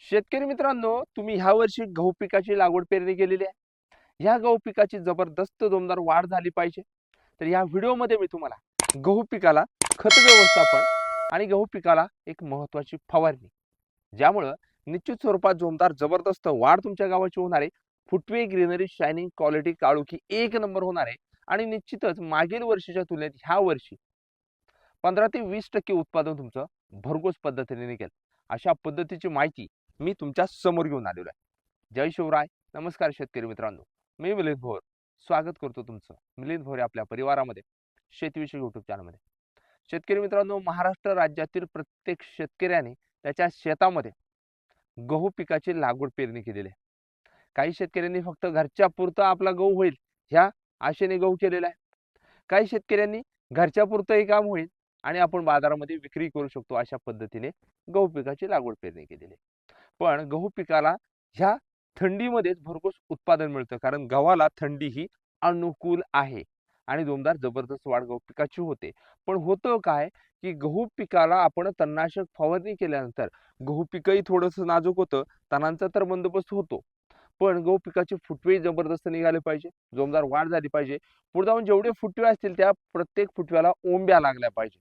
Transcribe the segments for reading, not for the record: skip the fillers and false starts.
शेतकरी मित्रांनो, तुम्ही ह्या वर्षी गहू पिकाची लागवड पेरणी केलेली आहे. ह्या गहू पिकाची जबरदस्त जोमदार वाढ झाली पाहिजे. तर ह्या व्हिडिओमध्ये मी तुम्हाला गहू पिकाला खत व्यवस्थापन आणि गहू पिकाला एक महत्त्वाची फवारणी, ज्यामुळं निश्चित स्वरूपात जोमदार जबरदस्त वाढ तुमच्या गावाची होणार आहे. फुटवे, ग्रीनरी, शायनिंग, क्वालिटी, काळोखी एक नंबर होणार आहे. आणि निश्चितच मागील वर्षीच्या तुलनेत ह्या वर्षी 15 ते 20% उत्पादन तुमचं भरघोस पद्धतीने निघेल. अशा पद्धतीची माहिती मी तुमच्या समोर घेऊन आलेलो आहे. जय शिवराय. नमस्कार शेतकरी मित्रांनो. मी मिलिंद भोर. स्वागत करतो तुमचं मिलिंद भोर आपल्या परिवारामध्ये, शेतीविषयी यूट्यूब चॅनलमध्ये. शेतकरी मित्रांनो, महाराष्ट्र राज्यातील प्रत्येक शेतकऱ्याने त्याच्या शेतामध्ये गहू पिकाची लागवड पेरणी केलेली आहे. काही शेतकऱ्यांनी फक्त घरच्या पुरता आपला गहू होईल ह्या आशेने गहू केलेला आहे. काही शेतकऱ्यांनी घरच्या पुरतंही काम होईल आणि आपण बाजारामध्ये विक्री करू शकतो अशा पद्धतीने गहू पिकाची लागवड पेरणी केलेली आहे. पण गहू पिकाला ह्या थंडीमध्येच भरघोस उत्पादन मिळतं, कारण गव्हाला थंडी ही अनुकूल आहे आणि जोमदार जबरदस्त वाढ गहू पिकाची होते. पण होतं काय, की गहू पिकाला आपण तणनाशक फवारणी केल्यानंतर गहू पिकही थोडंसं नाजूक होतं, तणांचा तर बंदोबस्त होतो. पण गहू पिकाचे फुटवे जबरदस्त निघाले पाहिजे, जोमदार वाढ झाली पाहिजे. पुढे जाऊन जेवढे फुटवे असतील त्या प्रत्येक फुटव्याला ओंब्या लागल्या पाहिजे.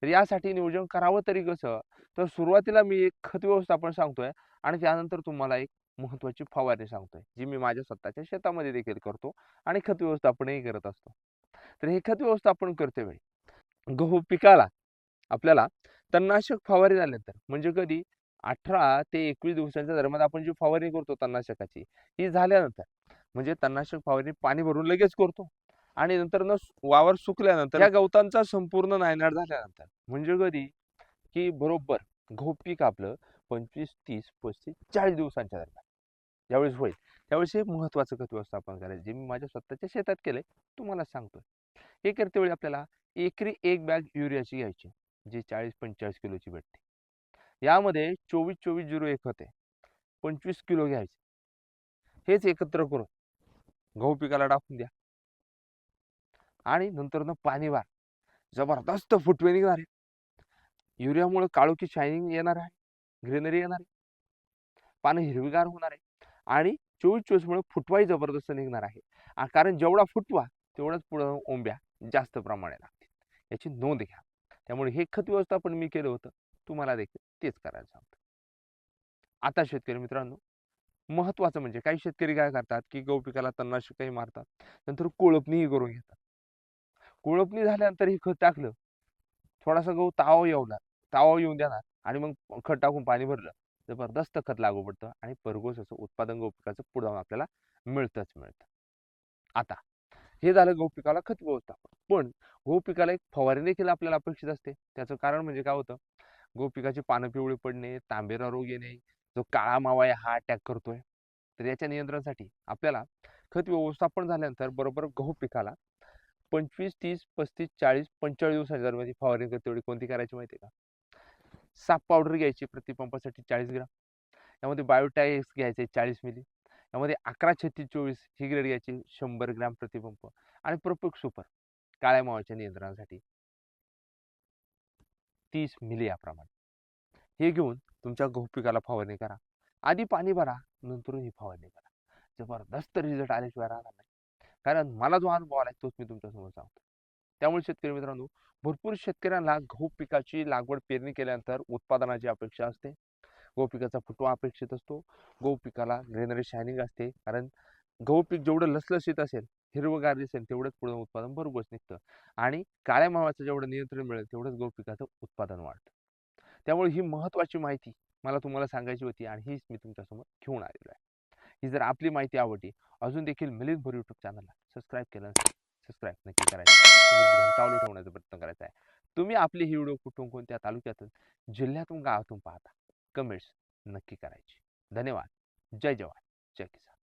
तर यासाठी नियोजन करावं तरी कसं? तर सुरुवातीला मी एक खत व्यवस्थापन सांगतोय आणि त्यानंतर तुम्हाला एक महत्त्वाची फवारणी सांगतोय, जी मी माझ्या स्वतःच्या शेतामध्ये देखील करतो आणि खत व्यवस्थापनही करत असतो. तर हे खत व्यवस्थापन करते वेळी गहू पिकाला आपल्याला तणनाशक फवारणी झाल्यानंतर, म्हणजे कधी 18 ते 21 दिवसांच्या दरम्यान आपण जी फवारणी करतो तणनाशकाची, ही झाल्यानंतर, म्हणजे तणनाशक फवारणी पाणी भरून लगेच करतो आणि नंतर वावर सुकल्यानंतर या गवतांचा संपूर्ण नायनाट झाल्यानंतर, म्हणजे कधी की बरोबर गहू पीक आपलं 25, 30, 35, 40 दिवसांच्या दरम्यान ज्यावेळेस होईल, त्यावेळेस हे महत्त्वाचं खत व्यवस्थापन करायचं, जे मी माझ्या स्वतःच्या शेतात केलंय, तुम्हाला सांगतोय. हे करते वेळी आपल्याला एकरी एक बॅग युरियाची घ्यायची, जी 40-45 किलोची भेटते. यामध्ये 24-24-0 एक खत आहे, 25 किलो घ्यायचे. हेच एकत्र करून गहू पिकाला टाकून द्या आणि नंतर पाणी वार जबरदस्त फुटवे निघणार आहे. युरियामुळे काळोखी शायनिंग येणार आहे, ग्रीनरी येणार आहे, पानं हिरवीगार होणार आहे आणि 24-24 मुळे फुटवाही जबरदस्त निघणार आहे. कारण जेवढा फुटवा तेवढाच पुढं ओंब्या जास्त प्रमाणात लागतील, याची नोंद घ्या. त्यामुळे हे खत व्यवस्थापन मी केलं होतं, तुम्हाला देखील तेच करायला सांगतो. आता शेतकरी मित्रांनो, महत्त्वाचं म्हणजे काही शेतकरी काय करतात, की गहू पिकाला तणनाशकही मारतात, नंतर कोळपणीही करून घेतात. कोळपणी झाल्यानंतर हे खत टाकलं, थोडासा गहू तावा येऊन देणार आणि मग खत टाकून पाणी भरलं, जबरदस्त खत लागू पडतं आणि भरघोस असं उत्पादन गहू पिकाचं पुढे जाऊन आपल्याला मिळतं. आता हे झालं गहू पिकाला खत व्यवस्थापन. पण गहू पिकाला एक फवारणी देखील आपल्याला अपेक्षित असते. त्याचं कारण म्हणजे काय होतं, गहू पिकाची पानं पिवळी पडणे, तांबेरा रोग येणे, जो काळा मावा आहे हा अटॅक करतोय. तर याच्या नियंत्रणासाठी आपल्याला खत व्यवस्थापन झाल्यानंतर बरोबर गहू पिकाला 25, 30, 35, 40, 45 दिवसाच्या दरम्यान फवारणी करते वेळी कोणती करायची माहिती आहे का? साप पावडर घ्यायची प्रतिपंपासाठी 40 ग्राम. यामध्ये बायोटाईक्स घ्यायचे 40 मिली. यामध्ये 11-36-24 ही ग्रेड घ्यायची 100 ग्रॅम प्रतिपंप आणि प्रोपेक सुपर काळ्या मावाच्या नियंत्रणासाठी 30 मिली याप्रमाणे. हे घेऊन तुमच्या गहू पिकाला फवारणी करा. आधी पाणी भरा, नंतर ही फवारणी करा. जबरदस्त रिझल्ट आल्याशिवाय राहणार नाही. कारण मला जो अनुभव आलाय तोच मी तुमच्यासमोर सांगतो. त्यामुळे शेतकरी मित्रांनो, भरपूर शेतकऱ्यांना गहू पिकाची लागवड पेरणी केल्यानंतर उत्पादनाची अपेक्षा असते. गहू पिकाचा फुटवा अपेक्षित असतो. गहू पिकाला ग्रेनरी शायनिंग असते, कारण गहू पीक जेवढं लसलशीत असेल, हिरवंगार दिसेल, तेवढंच पुढे उत्पादन भरघोस निघतं आणि काळ्या मावाचं जेवढं नियंत्रण मिळेल तेवढंच गहू पिकाचं उत्पादन वाढतं. त्यामुळे ही महत्त्वाची माहिती मला तुम्हाला सांगायची होती आणि हीच मी तुमच्यासमोर घेऊन आलेलो आहे. ही जर आपली माहिती आवडली, अजून देखील मिलिंद भोर यूट्यूब चॅनलला सबस्क्राईब केलं नसेल, सबस्क्राईब नक्की करायचं आहे. घंटावलं ठेवण्याचा प्रयत्न करायचा आहे. तुम्ही आपली ही व्हिडिओ कुठून, कोणत्या तालुक्यातून, जिल्ह्यातून, गावातून पाहता, कमेंट्स नक्की करायची. धन्यवाद. जय जवान, जय किसान.